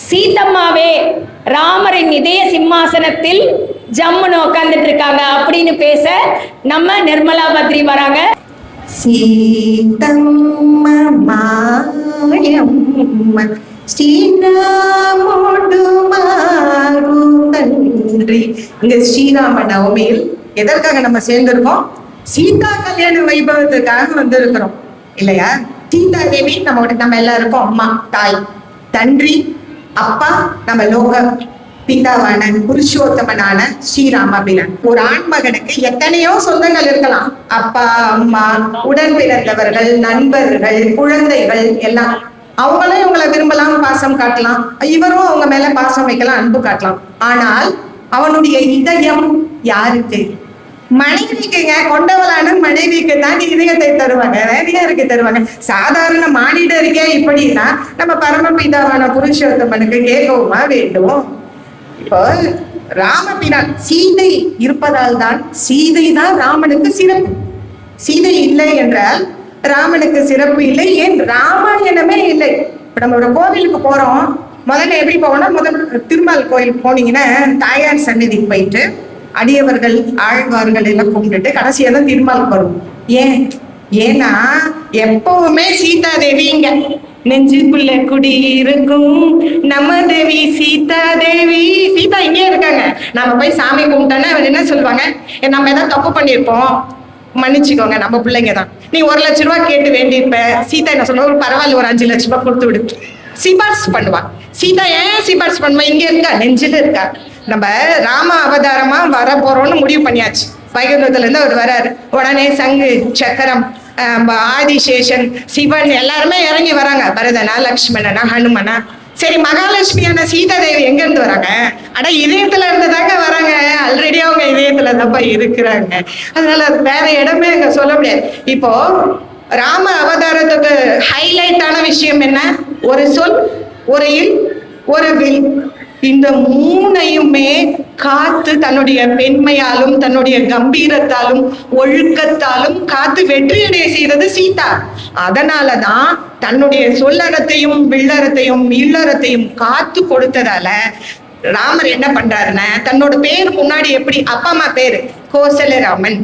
சீதம்மாவே ராமரின் இதய சிம்மாசனத்தில் ஜம்முன்னு உட்காந்துட்டு இருக்காங்க அப்படின்னு பேச நம்ம நிர்மலா பத்ரி வராங்க. சீதம்மா மாயம்மா ஸ்ரீராமோடு மாறுதன்றி. இங்க ஸ்ரீராம நவமியில் எதற்காக நம்ம சேர்ந்திருக்கோம்? சீதா கல்யாண வைபவத்துக்காக வந்திருக்கிறோம் இல்லையா? சீதா தேவி நம்ம எல்லாருக்கும் அம்மா, தாய், தன்றி, அப்பா, நம்ம லோக பிதாவான புருஷோத்தமனான ஸ்ரீராமபிரான். ஒரு ஆண்மகனுக்கு எத்தனையோ சொந்தங்கள் இருக்கலாம். அப்பா, அம்மா, உடன் பிறந்தவர்கள், நண்பர்கள், குழந்தைகள் எல்லாம். அவங்களும் இவங்களை விரும்பலாம், பாசம் காட்டலாம். இவரும் அவங்க மேல பாசம் வைக்கலாம், அன்பு காட்டலாம். ஆனால் அவனுடைய இதயம் யாருக்கு? மனைவிக்குங்க. கொண்டவளான மனைவிக்கு தான் இதயத்தை தருவாங்க, நிறைய இருக்கு தருவாங்க. சாதாரண மானிடருக்கே இப்படின்னா நம்ம பரமபிதாவான புருஷோத்தமனுக்கு கேட்கவுமா வேண்டும்? இப்போ ராமபிரான் சீதை இருப்பதால் தான், சீதை தான் ராமனுக்கு சிறப்பு. சீதை இல்லை என்றால் ராமனுக்கு சிறப்பு இல்லை. ஏன் ராமாயணமே இல்லை. இப்ப நம்ம ஒரு கோவிலுக்கு போறோம், முதல்ல எப்படி போவோம்னா, திருமால் கோயிலுக்கு போனீங்கன்னா தாயார் சந்நிதிக்கு போயிட்டு அடியவர்கள் ஆழ்வார்கள் எல்லாம் கும்பிட்டுட்டு கடைசியா தான் திருமாலுக்கு வரும். ஏன்னா எப்பவுமே சீதா தேவி இங்க நெஞ்சுக்குள்ள குடி இருக்கும் நம்ம தேவி சீதா தேவி. சீதா இங்கே இருக்காங்க. நம்ம போய் சாமி கும்பிட்டோன்னா என்ன சொல்லுவாங்க? நம்ம ஏதாவது தப்பு பண்ணியிருப்போம், மன்னிச்சுக்கோங்க, நம்ம பிள்ளைங்க தான். நீ 1 லட்ச ரூபாய் கேட்டு வேண்டியிருப்ப. சீதா என்ன சொல்லுவா? பரவாயில்ல, ஒரு 5 லட்ச ரூபாய் கொடுத்து விடு. சிபார்சு பண்ணுவா. சீதா ஏன் சிபார்சு பண்ணுவா? இங்க இருக்கா, நெஞ்சில இருக்கா. நம்ம ராம அவதாரமா வர போறோம்னு முடிவு பண்ணியாச்சு. வைகுண்டத்துல இருந்து அவர் வராரு. உடனே சங்கு சக்கரம் ஆதிசேஷன் சிவன் எல்லாருமே இறங்கி வராங்க. பரதனா, லக்ஷ்மணனா, ஹனுமனா. சரி, மகாலட்சுமியான சீதா தேவி எங்க இருந்து வராங்க? ஆனா இதயத்துல இருந்து தாங்க வராங்க. ஆல்ரெடி அவங்க இதயத்துல தான் இருக்கிறாங்க. அதனால வேற இடமே அங்க சொல்ல முடியாது. இப்போ ராம அவதாரத்துக்கு ஹைலைட்டான விஷயம் என்ன? ஒரு சொல், ஒரு இல், ஒரு வில். இந்த 3ஐயுமே காத்து தன்னுடைய பெண்மையாலும் தன்னுடைய கம்பீரத்தாலும் ஒழுக்கத்தாலும் காத்து வெற்றியடைய செய்தது சீதா. அதனாலதான் தன்னுடைய சொல்லறத்தையும் வில்லறத்தையும் இல்லறத்தையும் காத்து கொடுத்ததால ராமர் என்ன பண்றாருன்னா, தன்னோட பேர் முன்னாடி எப்படி அப்பா அம்மா பேரு கோசலராமன்,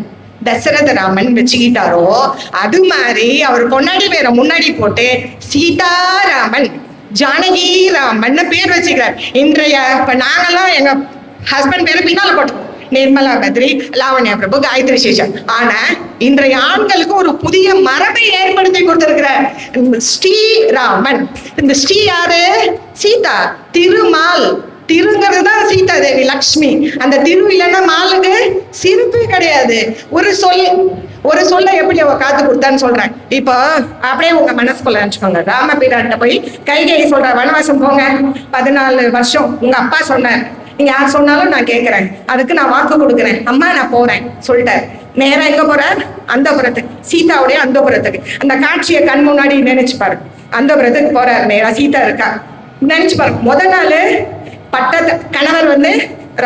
தசரத ராமன் வச்சுக்கிட்டாரோ, அது மாதிரி அவர் பொன்னாடி பேரை முன்னாடி போட்டு சீதாராமன், ஜானகி ராமன் பேர் வச்சுக்கிறார். இன்றைய இப்ப நாங்கெல்லாம் எங்க ஹஸ்பண்ட் பேரை பின்னால போட்டோம், நிர்மலா பத்ரி, லாவண்யா பிரபு, காயத்ரி சேஷன். ஆனா இன்றைய ஆண்களுக்கு ஒரு புதிய மரபை ஏற்படுத்தி கொடுத்திருக்கிறார், ஸ்ரீராமன். இந்த ஸ்ரீ யாரு? சீதா. திருமால், திருங்கிறது தான் சீதா தேவி, லக்ஷ்மி. அந்த திரு இல்லைன்னா மாலுக்கு சிரிப்பே கிடையாது. ஒரு சொல்ல எப்படி அவ காத்து கொடுத்தான்னு சொல்றேன். இப்போ அப்படியே உங்க மனசுக்குள்ள நினைச்சுக்கோங்க. ராமபிரான்ட்ட போய் கைகேயி சொல்ற, வனவாசம் போங்க 14 வருஷம் உங்க அப்பா சொன்னார், நீங்க யார் சொன்னாலும் நான் கேட்கிறேன், அதுக்கு நான் வாக்கு கொடுக்குறேன், அம்மா நான் போறேன் சொல்லிட்டார். நேரா எங்க போறார்? அந்தபுரத்துக்கு, சீதாவுடைய அந்தபுரத்துக்கு. அந்த காட்சியை கண் முன்னாடி நினைச்சு பாருங்க. அந்தபுரத்துக்கு போறாரு, நேரா சீதா இருக்கா, நினைச்சு பாருங்க. முதல் நாள் பட்டத்து கணவர்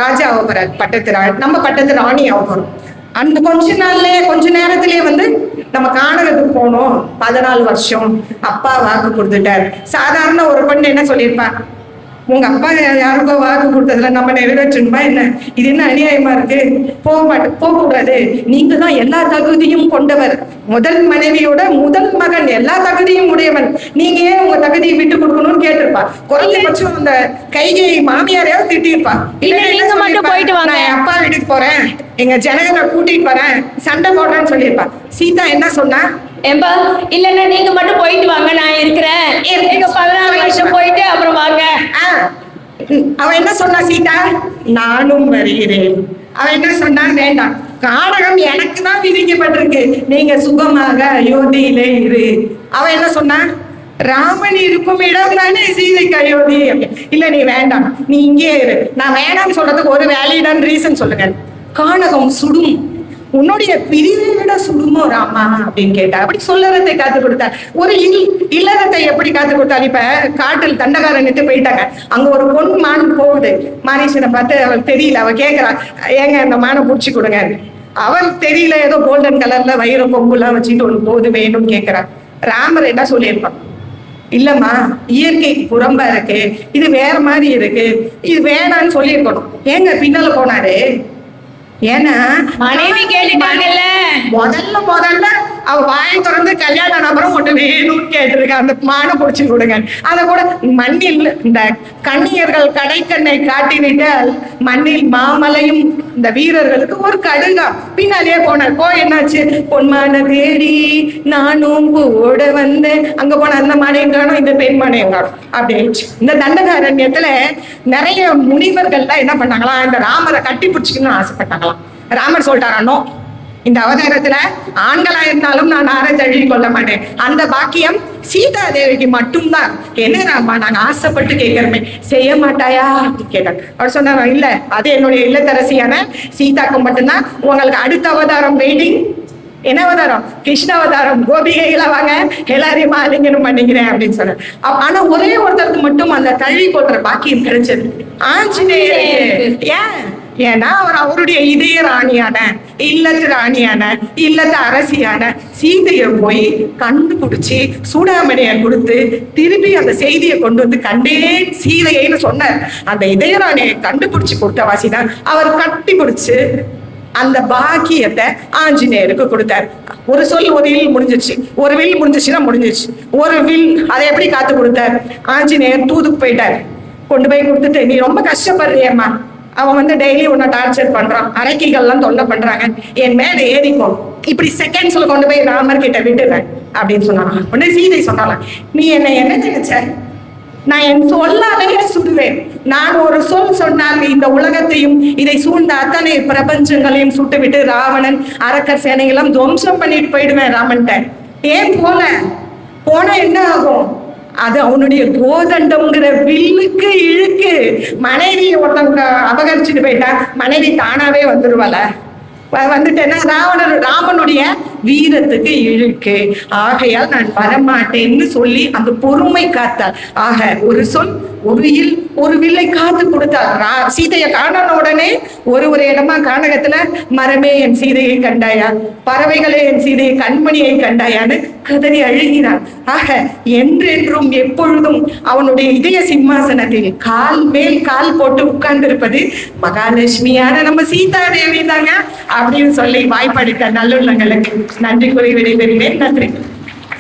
ராஜா ஆக போறாரு, பட்டத்து நம்ம பட்டத்து ராணி ஆக போறோம். அந்த கொஞ்ச நேரத்திலேயே நம்ம காணகத்துக்கு போனோம். 14 வருஷம் அப்பா வாக்கு கொடுத்துட்டார். சாதாரண ஒரு பெண் என்ன சொல்லியிருப்பா? உங்க அப்பா யாருக்கோ வாக்கு கொடுத்ததுல நம்ம நிறைவேற்றணுமா என்ன? இது என்ன அநியாயமா இருக்கு? போக கூடாது. நீங்க தான் எல்லா தகுதியும் கொண்டவர், முதல் மனைவியோட முதல் மகன், எல்லா தகுதியும் உடையவன். நீங்க ஏன் உங்க தகுதியை விட்டு கொடுக்கணும்னு கேட்டிருப்பா. குறைஞ்சபட்சம் அந்த கைகேயி மாமியாரையாவது திட்டிருப்பா. போயிட்டு வாங்க, அப்பா வீட்டுக்கு போறேன், எங்க ஜனங்களை கூட்டிட்டு வரேன், சண்டை போடுறேன்னு சொல்லியிருப்பா. சீதா என்ன சொன்னா? ஏம்பா, இல்லன்னா நீங்க மட்டும் போயிட்டு வாங்க, நான் இருக்கிறேன். எங்க 14 வருஷம் போயிட்டு அப்புறம் வாங்க. அவ என்ன சொன்னா சீதா? நானும் வருகிறேன். அவ என்ன சொன்னா? வேண்டாம், காடகம் எனக்கு தான் விதிக்கப்பட்டிருக்கு, நீங்க சுகமாக அயோத்தியிலே இரு. அவ என்ன சொன்னா? ராமன் இருக்கும் இடம் தானே சீதைக்கு அயோத்தி. இல்ல நீ வேண்டாம், நீ இங்கே இரு. நான் வேணாம்னு சொல்றதுக்கு ஒரு வேலிடான ரீசன் சொல்லுங்க. கானகம் சுடும், உன்னுடைய பிரிவை விட சுடுமோ ராமா அப்படின்னு கேட்டா. அப்படி சொல்லறதை காத்து கொடுத்தார். ஒரு இல்லறத்தை எப்படி காத்து கொடுத்தாரு? இப்ப காட்டில் தண்டகாரன்ட்டு போயிட்டாங்க. அங்க ஒரு பொன் மான் போகுது. மாரீசனை பார்த்து அவள் தெரியல, அவ கேட்கிறா, ஏங்க இந்த மானை புடிச்சு கொடுங்க. அவள் தெரியல, ஏதோ கோல்டன் கலர்ல வயிறு கொம்புலாம் வச்சுட்டு ஒண்ணு போகுது, வேணும்னு கேட்கிறா. ராமர் என்ன சொல்லியிருப்பான்? இல்லம்மா, இயற்கைக்கு புறம்பா இருக்கு, இது வேற மாதிரி இருக்கு, இது வேணான்னு சொல்லியிருக்கணும். ஏங்க பின்னால போனாரு? ஏன்னா மனைவி கேட்டுட்டாங்கல்ல. முதல்ல அவ வாயை திறந்து கல்யாணம் நபரும் ஒண்ணு வேணும்னு கேட்டிருக்க, அந்த மானை புடிச்சு கொடுங்க. அத கூட மண்ணில் இந்த கண்ணியர்கள் கடைக்கண்ணை காட்டிவிட்டால் மண்ணில் மாமலையும் இந்த வீரர்களுக்கு ஒரு கடுங்கா. பின்னாலே போனார். என்னாச்சு? பொன்மான தேடி நானும் கூட வந்தேன். அங்க போன அந்த மானையும் காணும், இந்த பெண் மானையும் காணும். அப்படின்னுச்சு. இந்த தண்டகாரண்யத்துல நிறைய முனிவர்கள்லாம் என்ன பண்ணாங்களா, இந்த ராமரை கட்டி பிடிச்சிக்கணும்னு ஆசைப்பட்டாங்களாம். ராமர் சொல்லிட்டாரோ, இந்த அவதாரத்துல ஆண்களா இருந்தாலும் நான் ஆரை தழுவி கொள்ள மாட்டேன். அந்த பாக்கியம் சீதா தேவிக்கு மட்டும்தான். என்ன ராமா, நாங்க ஆசைப்பட்டு கேட்கிறோமே, செய்ய மாட்டாயா கேட்டாங்க. அவர் சொன்னாங்க, இல்ல, அது என்னுடைய இல்லத்தரசியான சீதாக்கு மட்டும்தான். உங்களுக்கு அடுத்த அவதாரம் வெயிட்டிங். என்ன அவதாரம்? கிருஷ்ண அவதாரம். கோபிகைகள வாங்க, எல்லாரையும் ஆலிங்கனம் பண்ணிக்கிறேன் அப்படின்னு சொன்னார். ஆனா ஒரே ஒருத்தருக்கு மட்டும் அந்த தழுவி கொள்ற பாக்கியம் கிடைச்சது, ஆஞ்சநேயருக்கு. ஏன்னா அவர் அவருடைய இதய ராணியான, இல்லத்து ராணியான, இல்லத்து அரசியான சீதையை போய் கண்டுபிடிச்சி சூடாமணியை கொடுத்து திருப்பி அந்த செய்தியை கொண்டு வந்து கண்டேன் சீதையைன்னு சொன்னார். அந்த இதய ராணியை கண்டுபிடிச்சு கொடுத்த வாசிதான் அவர் கட்டி பிடிச்சு அந்த பாக்கியத்தை ஆஞ்சநேயருக்கு கொடுத்தார். ஒரு சொல் ஒரு வில் முடிஞ்சிச்சு. ஒரு வில் முடிஞ்சிச்சுன்னா முடிஞ்சிச்சு. ஒரு வில் அதை எப்படி காத்து கொடுத்தார்? ஆஞ்சநேயர் தூதுக்கு போயிட்டார். கொண்டு போய் கொடுத்துட்டு, நீ ரொம்ப கஷ்டப்படுறியம்மா, அவன் டெய்லி உன்னை டார்ச்சர் பண்றான், அரக்கிகள்லாம் தொல்லை பண்றாங்க, என் மேல ஏறிக்கும், இப்படி செகண்ட்ஸ்ல கொண்டு போய் ராமர் கிட்ட விட்டுறேன் அப்படின்னு சொன்னாங்க. உடனே சீதை சொன்னாலாம், நீ என்ன நினைச்ச? நான் என் சொல்லாலேயே சுடுவேன். நான் ஒரு சொல் சொன்னால் இந்த உலகத்தையும் இதை சூழ்ந்த அத்தனை பிரபஞ்சங்களையும் சுட்டு விட்டு ராவணன் அரக்கர் சேனைகளும் துவம்சம் பண்ணிட்டு போயிடுவேன் ராமன்ட்ட. ஏன் போனா என்ன ஆகும்? அது அவனுடைய கோதண்டம்ங்கிற வில்லுக்கு இழுக்கு. மனைவி ஒருத்தவங்க அபகரிச்சுட்டு போயிட்டா மனைவி தானாவே வந்துருவாள? வந்துட்டேன்னா ராமனுடைய வீரத்துக்கு இழுக்கு. ஆகையால் நான் வரமாட்டேன்னு சொல்லி அந்த பொறுமை காத்தாள். ஆக ஒரு சொல் ஒரு வில்லை காத்து கொடுத்தாள். சீதையை காணன உடனே ஒரு இடமா கானகத்துல, மரமே என் சீதையை கண்டாயா, பறவைகளே என் சீதையை கண்மணியை கண்டாயான்னு கதறி அழுகிறான். ஆக என்றென்றும் எப்பொழுதும் அவனுடைய இதய சிம்மாசனத்தில் கால் மேல் கால் போட்டு உட்கார்ந்து இருப்பது மகாலட்சுமியான நம்ம சீதா தேவி தாங்க அப்படின்னு சொல்லி வாய்ப்பளித்த நல்லுள்ளங்களுக்கு நன்றி கூறி விடைபெறுகிறேன். நன்றி.